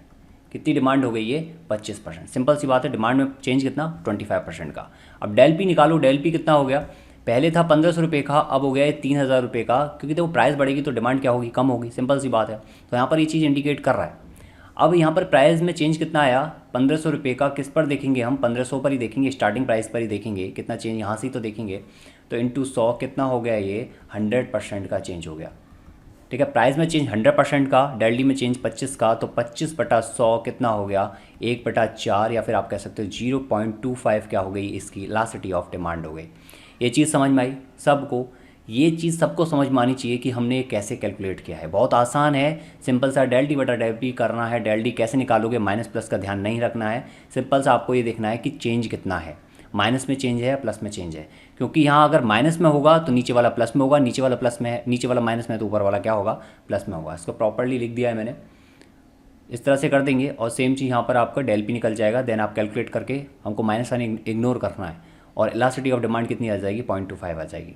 कितनी डिमांड हो गई है, 25%। सिंपल सी बात है, डिमांड में चेंज कितना, 25% का। अब डेल पी निकालो, डेल पी कितना हो गया, पहले था 1500 रुपये का, अब हो गया है 3000 रुपये का, क्योंकि देखो प्राइस बढ़ेगी तो डिमांड क्या होगी, कम होगी। सिंपल सी बात है। तो यहाँ पर ये चीज़ इंडिकेट कर रहा है। अब यहाँ पर प्राइस में चेंज कितना आया, 1500 रुपये का। किस पर देखेंगे हम, 1500 पर ही देखेंगे, स्टार्टिंग प्राइस पर ही देखेंगे कितना चेंज, यहाँ से ही तो देखेंगे। तो इंटू 100 कितना हो गया, ये 100% का चेंज हो गया। ठीक है, प्राइस में चेंज 100% का, डेली में चेंज 25 का, तो 25/100 कितना हो गया, 1/4, या फिर आप कह सकते हो 0.25 क्या हो गई, इसकी इलास्टिसिटी ऑफ डिमांड हो गई। ये चीज़ समझ में आई सबको? ये चीज़ सबको समझ में आनी चाहिए कि हमने कैसे कैलकुलेट किया है। बहुत आसान है, सिंपल सा डेल डी बटा डेल पी करना है। डेल डी कैसे निकालोगे, माइनस प्लस का ध्यान नहीं रखना है। सिंपल सा आपको ये देखना है कि चेंज कितना है, माइनस में चेंज है या प्लस में चेंज है। क्योंकि यहाँ अगर माइनस में होगा तो नीचे वाला प्लस में होगा, नीचे वाला प्लस में है, नीचे वाला माइनस में है तो ऊपर वाला क्या होगा, प्लस में होगा। इसको प्रॉपर्ली लिख दिया है मैंने, इस तरह से कर देंगे और सेम चीज़ यहाँ पर आपका डेल पी निकल जाएगा। देन आप कैलकुलेट करके, हमको माइनस साइन इग्नोर करना है, और इलास्टिसिटी ऑफ डिमांड कितनी आ जाएगी, 0.25 आ जाएगी।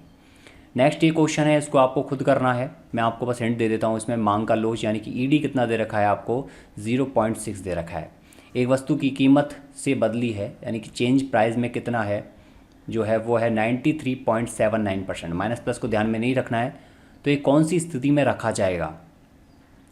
नेक्स्ट ये क्वेश्चन है, इसको आपको खुद करना है। मैं आपको बस हिंट दे देता हूँ। इसमें मांग का लोच यानी कि ईडी कितना दे रखा है आपको, 0.6 दे रखा है। एक वस्तु की कीमत से बदली है, यानी कि चेंज प्राइस में कितना है, जो है वो है 93.79%। माइनस प्लस को ध्यान में नहीं रखना है। तो ये कौन सी स्थिति में रखा जाएगा,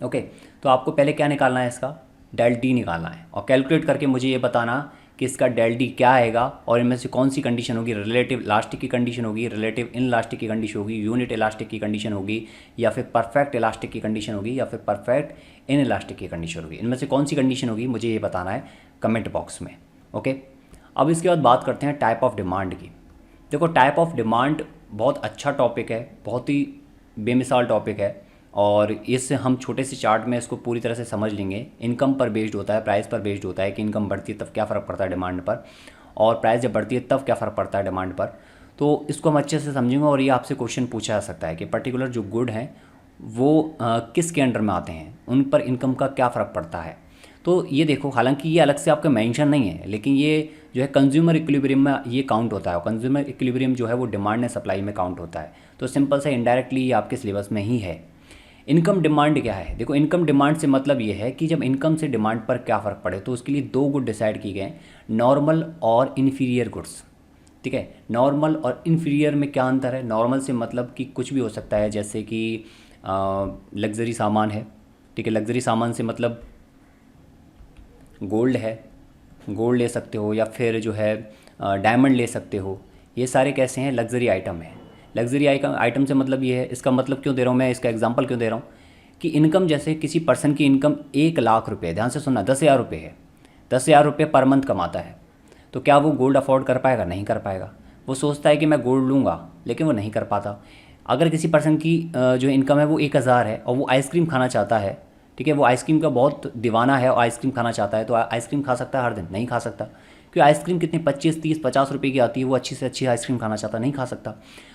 ओके। तो आपको पहले क्या निकालना है, इसका डेल डी निकालना है, और कैलकुलेट करके मुझे ये बताना कि इसका डेल डी क्या आएगा, और इनमें से कौन सी कंडीशन होगी, रिलेटिव इलास्टिक की कंडीशन होगी, रिलेटिव इन इलास्टिक की कंडीशन होगी, यूनिट इलास्टिक की कंडीशन होगी, या फिर परफेक्ट इलास्टिक की कंडीशन होगी, या फिर परफेक्ट इन इलास्टिक की कंडीशन होगी। इनमें से कौन सी कंडीशन होगी मुझे ये बताना है कमेंट बॉक्स में, ओके। अब इसके बाद बात करते हैं टाइप ऑफ डिमांड की। देखो, टाइप ऑफ डिमांड बहुत अच्छा टॉपिक है, बहुत ही बेमिसाल टॉपिक है, और इससे हम छोटे से चार्ट में इसको पूरी तरह से समझ लेंगे। इनकम पर बेस्ड होता है, प्राइस पर बेस्ड होता है कि इनकम बढ़ती है तब क्या फ़र्क पड़ता है डिमांड पर, और प्राइस जब बढ़ती है तब क्या फ़र्क पड़ता है डिमांड पर। तो इसको हम अच्छे से समझेंगे, और ये आपसे क्वेश्चन पूछा जा सकता है कि पर्टिकुलर जो गुड हैं वो किसके अंडर में आते हैं, उन पर इनकम का क्या फ़र्क पड़ता है। तो ये देखो, हालांकि ये अलग से आपका मेंशन नहीं है, लेकिन ये जो है कंज्यूमर इक्विलिब्रियम में ये काउंट होता है, और कंज्यूमर इक्विलिब्रियम जो है वो डिमांड एंड सप्लाई में काउंट होता है। तो सिंपल सा इनडायरेक्टली ये आपके सिलेबस में ही है। इनकम डिमांड क्या है, देखो इनकम डिमांड से मतलब ये है कि जब इनकम से डिमांड पर क्या फ़र्क पड़े, तो उसके लिए 2 गुड डिसाइड किए गए, नॉर्मल और इन्फीरियर गुड्स। ठीक है, नॉर्मल और इन्फीरियर में क्या अंतर है। नॉर्मल से मतलब कि कुछ भी हो सकता है, जैसे कि लग्जरी सामान है, ठीक है, लग्जरी सामान से मतलब गोल्ड है, गोल्ड ले सकते हो, या फिर जो है डायमंड ले सकते हो। ये सारे कैसे हैं, लग्जरी आइटम है। लग्जरी आइटम से मतलब ये है, इसका मतलब क्यों दे रहा हूँ मैं, इसका एग्जांपल क्यों दे रहा हूँ कि इनकम, जैसे किसी पर्सन की इनकम 1 लाख रुपये, ध्यान से सुनना, 10,000 रुपये है, 10,000 रुपये पर मंथ कमाता है, तो क्या वो गोल्ड अफोर्ड कर पाएगा, नहीं कर पाएगा। वो सोचता है कि मैं गोल्ड लूँगा, लेकिन वो नहीं कर पाता। अगर किसी पर्सन की जो इनकम है वो 1,000 है, और वो आइसक्रीम खाना चाहता है, ठीक है, वो आइसक्रीम का बहुत दीवाना है और आइसक्रीम खाना चाहता है, तो आइसक्रीम खा सकता है हर दिन, नहीं खा सकता, क्योंकि आइसक्रीम कितनी 25, 30, 50 रुपये की आती है, वो अच्छी से अच्छी आइसक्रीम खाना चाहता, नहीं खा सकता।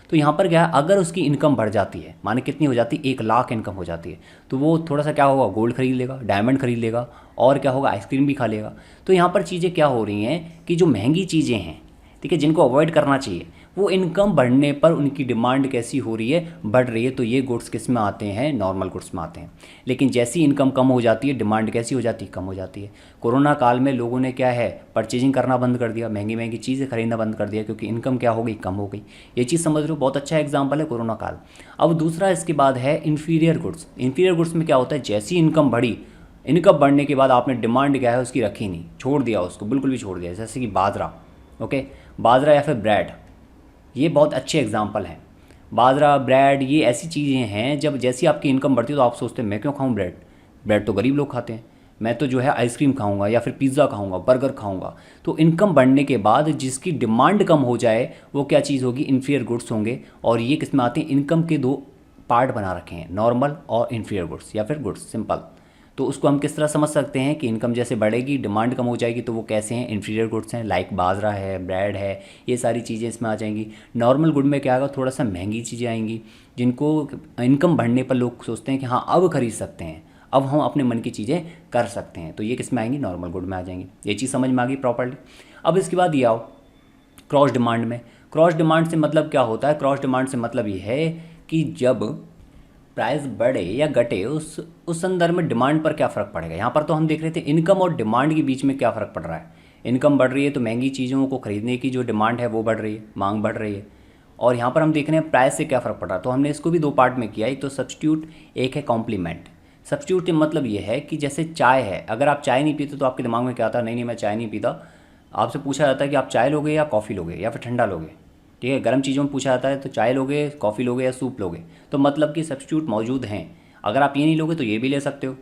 तो यहाँ पर क्या है, अगर उसकी इनकम बढ़ जाती है, माने कितनी हो जाती है, 1 लाख इनकम हो जाती है, तो वो थोड़ा सा क्या होगा, गोल्ड खरीद लेगा, डायमंड खरीद लेगा, और क्या होगा, आइसक्रीम भी खा लेगा। तो यहाँ पर चीज़ें क्या हो रही हैं कि जो महंगी चीज़ें हैं, ठीक है, जिनको अवॉइड करना चाहिए, वो इनकम बढ़ने पर उनकी डिमांड कैसी हो रही है, बढ़ रही है। तो ये गुड्स किस में आते हैं, नॉर्मल गुड्स में आते हैं। लेकिन जैसी इनकम कम हो जाती है, डिमांड कैसी हो जाती है, कम हो जाती है। कोरोना काल में लोगों ने क्या है, परचेजिंग करना बंद कर दिया, महंगी महंगी चीज़ें खरीदना बंद कर दिया, क्योंकि इनकम क्या हो गई, कम हो गई। ये चीज़ समझ लो, बहुत अच्छा एग्जाम्पल है कोरोना काल। अब दूसरा इसके बाद है इन्फीरियर गुड्स। इन्फीरियर गुड्स में क्या होता है, जैसी इनकम बढ़ी, इनकम बढ़ने के बाद आपने डिमांड क्या है उसकी रखी नहीं, छोड़ दिया उसको, बिल्कुल भी छोड़ दिया, जैसे कि बाजरा, ओके, बाजरा या फिर ब्रेड, ये बहुत अच्छे एग्जाम्पल हैं। बाजरा, ब्रेड, ये ऐसी चीज़ें हैं, जब जैसी आपकी इनकम बढ़ती है तो आप सोचते हैं मैं क्यों खाऊं ब्रेड, ब्रेड तो गरीब लोग खाते हैं, मैं तो जो है आइसक्रीम खाऊंगा या फिर पिज़्ज़ा खाऊंगा, बर्गर खाऊंगा। तो इनकम बढ़ने के बाद जिसकी डिमांड कम हो जाए वो क्या चीज़ होगी, इन्फीरियर गुड्स होंगे। और ये किस में आते हैं, इनकम के दो पार्ट बना रखे हैं, नॉर्मल और इन्फीरियर गुड्स या फिर गुड्स सिंपल। तो उसको हम किस तरह समझ सकते हैं कि इनकम जैसे बढ़ेगी डिमांड कम हो जाएगी, तो वो कैसे हैं, इन्फीरियर गुड्स हैं, लाइक बाजरा है, ब्रेड है, ये सारी चीज़ें इसमें आ जाएंगी। नॉर्मल गुड में क्या आएगा, थोड़ा सा महंगी चीज़ें आएंगी जिनको इनकम बढ़ने पर लोग सोचते हैं कि हाँ अब खरीद सकते हैं, अब हम अपने मन की चीज़ें कर सकते हैं, तो ये किस में आएंगी, नॉर्मल गुड में आ जाएंगी। ये चीज़ समझ में आ गई प्रॉपर्ली। अब इसके बाद ये आओ क्रॉस डिमांड में। क्रॉस डिमांड से मतलब क्या होता है, क्रॉस डिमांड से मतलब ये है कि जब प्राइस बढ़े या घटे उस संदर्भ में डिमांड पर क्या फ़र्क पड़ेगा। यहाँ पर तो हम देख रहे थे इनकम और डिमांड के बीच में क्या फ़र्क पड़ रहा है। इनकम बढ़ रही है तो महंगी चीज़ों को खरीदने की जो डिमांड है वो बढ़ रही है, मांग बढ़ रही है। और यहाँ पर हम देख रहे हैं प्राइस से क्या फ़र्क पड़ रहा है। तो हमने इसको भी दो पार्ट में किया, एक तो सब्स्टिट्यूट, एक है कॉम्प्लीमेंट। सब्स्टिट्यूट मतलब ये है कि जैसे चाय है, अगर आप चाय नहीं पीते तो आपके दिमाग में क्या आता है, नहीं नहीं मैं चाय नहीं पीता। आपसे पूछा जाता है कि आप चाय लोगे या कॉफ़ी लोगे या फिर ठंडा लोगे, ठीक है। गर्म चीज़ों में पूछा जाता है तो चाय लोगे, कॉफ़ी लोगे या सूप लोगे। तो मतलब कि सब्स्टिट्यूट मौजूद हैं, अगर आप ये नहीं लोगे तो ये भी ले सकते हो।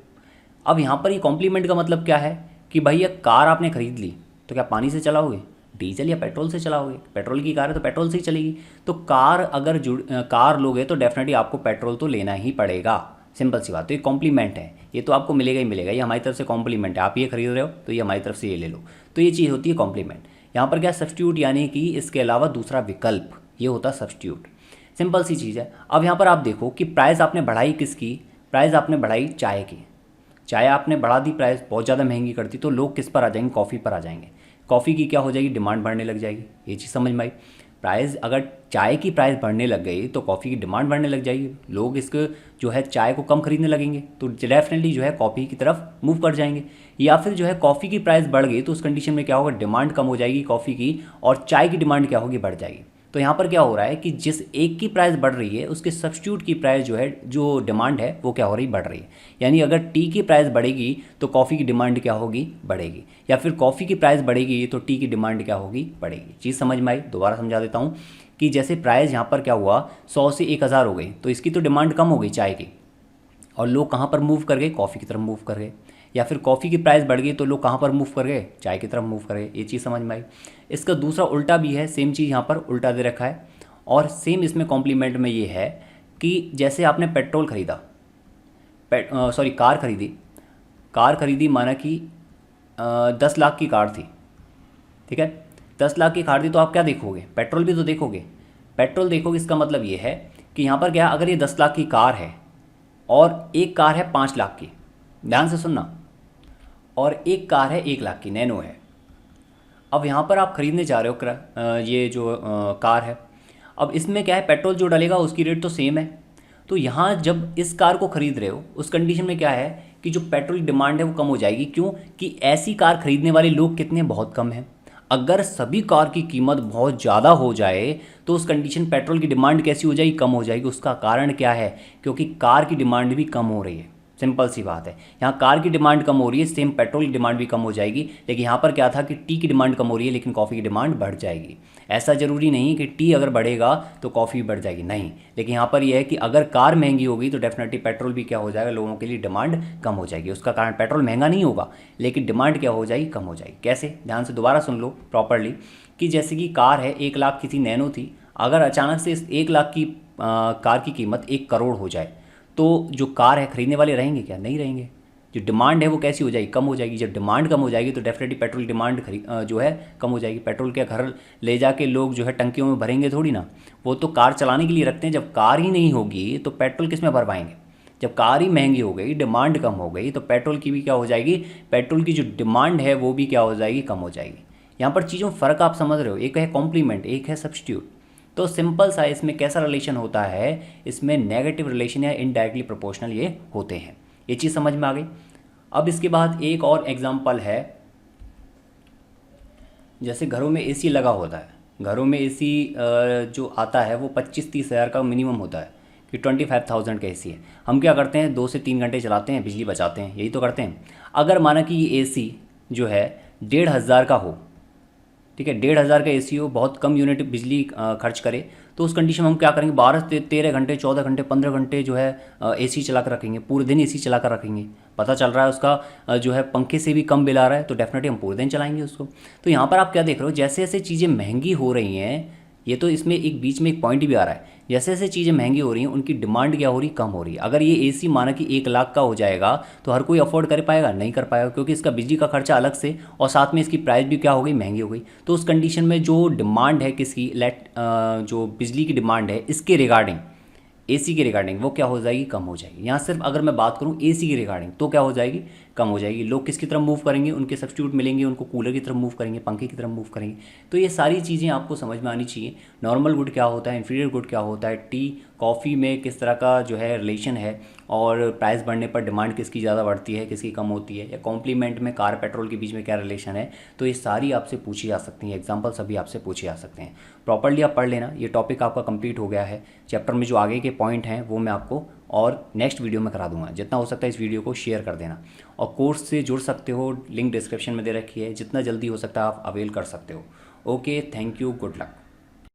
अब यहाँ पर ये कॉम्प्लीमेंट का मतलब क्या है कि भाई ये कार आपने ख़रीद ली तो क्या पानी से चलाओगे, डीजल या पेट्रोल से चलाओगे। पेट्रोल की कार है तो पेट्रोल से ही चलेगी। तो कार लोगे तो डेफिनेटली आपको पेट्रोल तो लेना ही पड़ेगा, सिंपल सी बात। तो ये कॉम्प्लीमेंट है, ये तो आपको मिलेगा ही मिलेगा, ये हमारी तरफ से कॉम्प्लीमेंट है। आप ये खरीद रहे हो तो ये हमारी तरफ से ये ले लो, तो ये चीज़ होती है कॉम्प्लीमेंट। यहाँ पर क्या सब्स्टिट्यूट यानी कि इसके अलावा दूसरा विकल्प, ये होता है सब्स्टिट्यूट। सिंपल सी चीज़ है। अब यहाँ पर आप देखो कि प्राइस आपने बढ़ाई किसकी, प्राइस आपने बढ़ाई चाय की। चाय आपने बढ़ा दी, प्राइस बहुत ज़्यादा महंगी कर दी, तो लोग किस पर आ जाएंगे, कॉफ़ी पर आ जाएंगे। कॉफ़ी की क्या हो जाएगी, डिमांड बढ़ने लग जाएगी। ये चीज़ समझ में आई। प्राइस अगर चाय की प्राइस बढ़ने लग गई तो कॉफ़ी की डिमांड बढ़ने लग जाएगी, लोग इसको जो है चाय को कम खरीदने लगेंगे, तो डेफिनेटली जो है कॉफ़ी की तरफ मूव कर जाएंगे। या फिर जो है कॉफ़ी की प्राइस बढ़ गई तो उस कंडीशन में क्या होगा, डिमांड कम हो जाएगी कॉफ़ी की, और चाय की डिमांड क्या होगी, बढ़ जाएगी। तो यहाँ पर क्या हो रहा है कि जिस एक की प्राइस बढ़ रही है उसके सब्स्टिट्यूट की प्राइस जो है, जो डिमांड है वो क्या हो रही, बढ़ रही है। यानी अगर टी की प्राइस बढ़ेगी तो कॉफ़ी की डिमांड क्या होगी, बढ़ेगी। या फिर कॉफ़ी की प्राइस बढ़ेगी तो टी की डिमांड क्या होगी, बढ़ेगी। चीज़ समझ में आई। दोबारा समझा देता हूँ कि जैसे प्राइस यहाँ पर क्या हुआ, 100 से 1000 हो गई, तो इसकी तो डिमांड कम हो गई चाय की, और लोग कहाँ पर मूव कर गए, कॉफ़ी की तरफ मूव कर गए। या फिर कॉफ़ी की प्राइस बढ़ गई तो लोग कहाँ पर मूव कर गए, चाय की तरफ मूव कर गए। ये चीज़ समझ में आई। इसका दूसरा उल्टा भी है, सेम चीज़ यहाँ पर उल्टा दे रखा है। और सेम इसमें कॉम्प्लीमेंट में ये है कि जैसे आपने पेट्रोल खरीदा, कार खरीदी माना कि 10 लाख की कार थी, ठीक है। 10 लाख की कार थी तो आप क्या देखोगे, पेट्रोल भी तो देखोगे। पेट्रोल देखोगे, इसका मतलब ये है कि यहाँ पर क्या, अगर ये 10 लाख की कार है और एक कार है 5 लाख की, ध्यान से सुनना, और एक कार है 1 लाख की, नैनो है। अब यहाँ पर आप खरीदने जा रहे हो ये जो कार है। अब इसमें क्या है, पेट्रोल जो डलेगा उसकी रेट तो सेम है। तो यहाँ जब इस कार को खरीद रहे हो उस कंडीशन में क्या है कि जो पेट्रोल की डिमांड है वो कम हो जाएगी। क्यों कि ऐसी कार खरीदने वाले लोग कितने, बहुत कम हैं। अगर सभी कार की कीमत बहुत ज़्यादा हो जाए तो उस कंडीशन पेट्रोल की डिमांड कैसी हो जाएगी, कम हो जाएगी। उसका कारण क्या है, क्योंकि कार की डिमांड भी कम हो रही है, सिंपल सी बात है। यहाँ कार की डिमांड कम हो रही है, सेम पेट्रोल की डिमांड भी कम हो जाएगी। लेकिन यहाँ पर क्या था कि टी की डिमांड कम हो रही है लेकिन कॉफ़ी की डिमांड बढ़ जाएगी। ऐसा ज़रूरी नहीं कि टी अगर बढ़ेगा तो कॉफ़ी बढ़ जाएगी, नहीं। लेकिन यहाँ पर यह है कि अगर कार महंगी होगी तो डेफिनेटली पेट्रोल भी क्या हो जाएगा, लोगों के लिए डिमांड कम हो जाएगी। उसका कारण पेट्रोल महंगा नहीं होगा लेकिन डिमांड क्या हो जाएगी, कम हो जाएगी। कैसे, ध्यान से दोबारा सुन लो प्रॉपरली कि जैसे कि कार है 1 लाख की थी, नैनो थी। अगर अचानक से इस 1 लाख की कार की कीमत 1 करोड़ हो जाए तो जो कार है खरीदने वाले रहेंगे क्या, नहीं रहेंगे। जो डिमांड है वो कैसी हो जाएगी, कम हो जाएगी। जब डिमांड कम हो जाएगी तो डेफिनेटली पेट्रोल डिमांड जो है कम हो जाएगी। पेट्रोल के घर ले जाके लोग जो है टंकियों में भरेंगे थोड़ी ना, वो तो कार चलाने के लिए रखते हैं। जब कार ही नहीं होगी तो पेट्रोल किस में भर पाएंगे। जब कार ही महंगी हो गई, डिमांड कम हो गई, तो पेट्रोल की भी क्या हो जाएगी, पेट्रोल की जो डिमांड है वो भी क्या हो जाएगी, कम हो जाएगी। यहाँ पर चीज़ों में फ़र्क आप समझ रहे हो, एक है कॉम्प्लीमेंट, एक है सब्स्टिट्यूट। तो सिंपल सा इसमें कैसा रिलेशन होता है, इसमें नेगेटिव रिलेशन या इनडायरेक्टली प्रोपोर्शनल ये होते हैं। ये चीज़ समझ में आ गई। अब इसके बाद एक और एग्जांपल है, जैसे घरों में एसी लगा होता है। घरों में एसी जो आता है वो 25-30 हज़ार का मिनिमम होता है कि 25,000 का एसी है। हम क्या करते हैं, 2 से 3 घंटे चलाते हैं, बिजली बचाते हैं, यही तो करते हैं। अगर माना कि ये एसी जो है 1,500 का हो, ठीक है, 1500 का एसी हो, बहुत कम यूनिट बिजली खर्च करे, तो उस कंडीशन में हम क्या करेंगे, 12 से 13 घंटे, 14 घंटे, 15 घंटे जो है एसी चला कर रखेंगे, पूरे दिन एसी चला कर रखेंगे। पता चल रहा है उसका जो है पंखे से भी कम बिल आ रहा है, तो डेफिनेटली हम पूरे दिन चलाएंगे उसको। तो यहाँ पर आप क्या देख रहे हो, जैसे जैसे चीज़ें महंगी हो रही हैं, ये तो इसमें एक बीच में एक पॉइंट भी आ रहा है, जैसे जैसे चीज़ें महंगी हो रही हैं उनकी डिमांड क्या हो रही, कम हो रही है। अगर ये एसी माना कि 1 लाख का हो जाएगा तो हर कोई अफोर्ड कर पाएगा, नहीं कर पाएगा, क्योंकि इसका बिजली का खर्चा अलग से और साथ में इसकी प्राइस भी क्या हो गई, महंगी हो गई। तो उस कंडीशन में जो डिमांड है किसकी, जो बिजली की डिमांड है इसके रिगार्डिंग, एसी के रिगार्डिंग, वो क्या हो जाएगी, कम हो जाएगी। यहाँ सिर्फ अगर मैं बात करूँ एसी की रिगार्डिंग तो क्या हो जाएगी, कम हो जाएगी। लोग किसकी तरफ मूव करेंगे, उनके सब्स्टिट्यूट मिलेंगे, उनको कूलर की तरफ मूव करेंगे, पंखे की तरफ मूव करेंगे। तो ये सारी चीज़ें आपको समझ में आनी चाहिए। नॉर्मल गुड क्या होता है, इन्फीरियर गुड क्या होता है, टी कॉफ़ी में किस तरह का जो है रिलेशन है, और प्राइस बढ़ने पर डिमांड किसकी ज़्यादा बढ़ती है, किसकी कम होती है, या कॉम्प्लीमेंट में कार पेट्रोल के बीच में क्या रिलेशन है। तो ये सारी आपसे पूछी जा सकती हैं, एग्जाम्पल सभी आपसे पूछे जा सकते हैं। प्रॉपर्ली आप पढ़ लेना, ये टॉपिक आपका कंप्लीट हो गया है। चैप्टर में जो आगे के पॉइंट हैं वो मैं आपको और नेक्स्ट वीडियो में करा दूंगा। जितना हो सकता है इस वीडियो को शेयर कर देना, और कोर्स से जुड़ सकते हो, लिंक डिस्क्रिप्शन में दे रखी है, जितना जल्दी हो सकता है आप अवेल कर सकते हो। Okay, thank you, good luck.